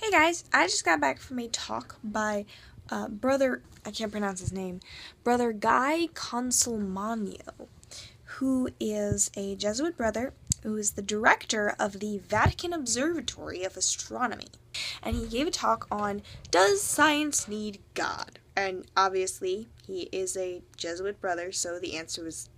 Hey guys, I just got back from a talk by I can't pronounce his name, Brother Guy Consolmagno, who is a Jesuit brother who is the director of the Vatican Observatory of Astronomy. And he gave a talk on, does science need God? And obviously, he is a Jesuit brother, so the answer was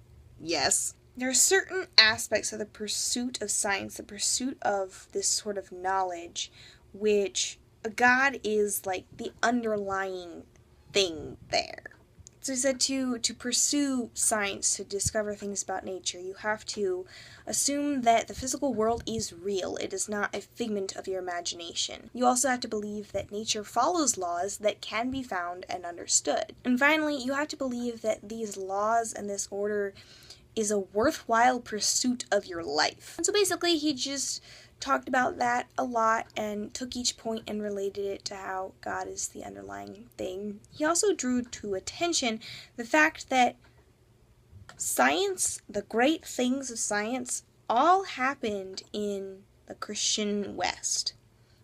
yes. There are certain aspects of the pursuit of science, the pursuit of this sort of knowledge, which God is like the underlying thing there. So he said to pursue science, to discover things about nature, you have to assume that the physical world is real. It is not a figment of your imagination. You also have to believe that nature follows laws that can be found and understood. And finally, you have to believe that these laws and this order is a worthwhile pursuit of your life. And so basically, he just talked about that a lot and took each point and related it to how God is the underlying thing. He also drew to attention the fact that science, the great things of science, all happened in the Christian West.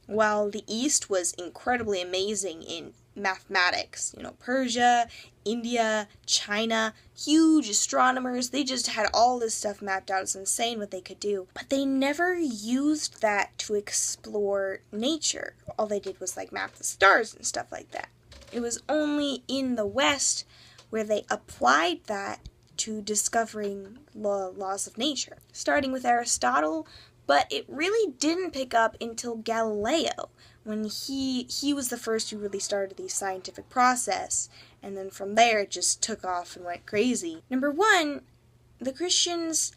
While the East was incredibly amazing in mathematics, Persia, India, China, huge astronomers, they just had all this stuff mapped out. It's insane what they could do. But they never used that to explore nature. All they did was map the stars and stuff like that. It was only in the West where they applied that to discovering laws of nature. Starting with Aristotle, but it really didn't pick up until Galileo, when he was the first who really started the scientific process, and then from there it just took off and went crazy. Number one, the Christians,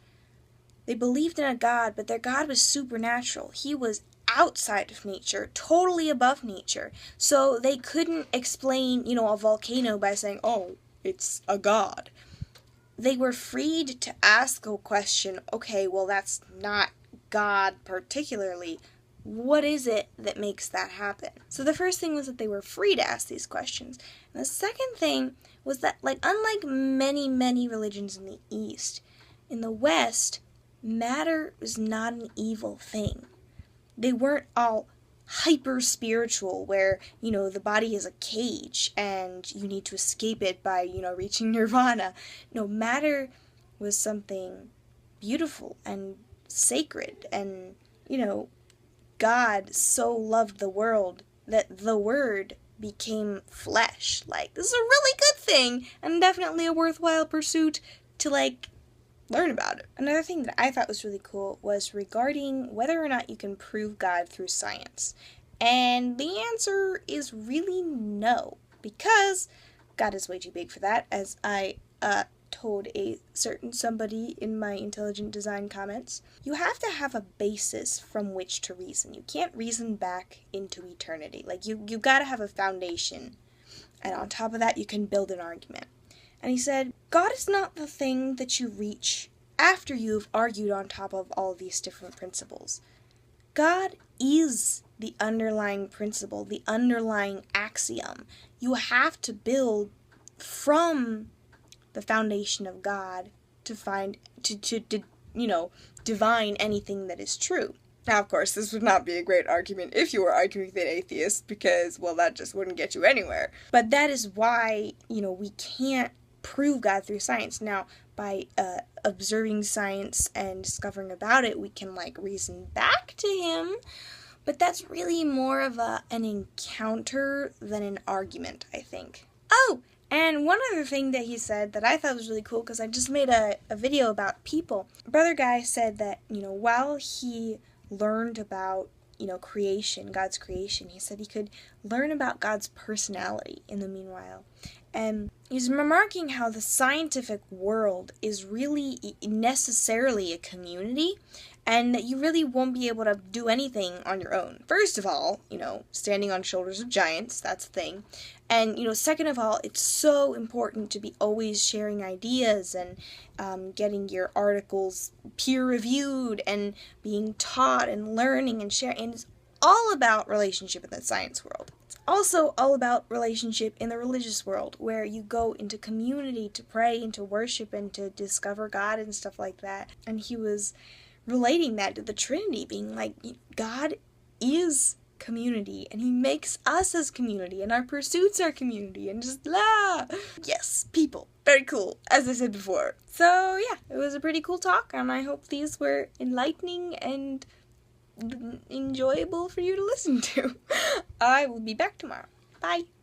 they believed in a God, but their God was supernatural. He was outside of nature, totally above nature. So they couldn't explain, a volcano by saying, oh, it's a God. They were freed to ask a question, okay, well, that's not God particularly. What is it that makes that happen? So the first thing was that they were free to ask these questions. And the second thing was that, unlike many, many religions in the East, in the West, matter was not an evil thing. They weren't all hyper-spiritual where, the body is a cage and you need to escape it by, reaching nirvana. No, matter was something beautiful and sacred, and, God so loved the world that the Word became flesh. This is a really good thing, and definitely a worthwhile pursuit to, learn about it. Another thing that I thought was really cool was regarding whether or not you can prove God through science. And the answer is really no, because God is way too big for that, as I told a certain somebody in my intelligent design comments. You have to have a basis from which to reason. You can't reason back into eternity. You gotta have a foundation, and on top of that you can build an argument. And he said, God is not the thing that you reach after you've argued on top of all of these different principles. God is the underlying principle, the underlying axiom. You have to build from the foundation of God to find, divine anything that is true. Now, of course, this would not be a great argument if you were arguing with an atheist, because, well, that just wouldn't get you anywhere. But that is why, we can't prove God through science. Now, by observing science and discovering about it, we can, reason back to him, but that's really more of an encounter than an argument, I think. Oh! And one other thing that he said that I thought was really cool, because I just made a video about people. Brother Guy said that, while he learned about, creation, God's creation, he said he could learn about God's personality in the meanwhile. And he's remarking how the scientific world is really necessarily a community, and that you really won't be able to do anything on your own. First of all, standing on shoulders of giants, that's a thing. And, second of all, it's so important to be always sharing ideas and getting your articles peer-reviewed and being taught and learning and sharing. And it's all about relationship in the science world. It's also all about relationship in the religious world, where you go into community to pray and to worship and to discover God and stuff like that. And he was relating that to the Trinity, being God is community, and he makes us as community, and our pursuits are community, and just blah. Yes, people. Very cool, as I said before. So yeah, it was a pretty cool talk, and I hope these were enlightening and enjoyable for you to listen to. I will be back tomorrow. Bye.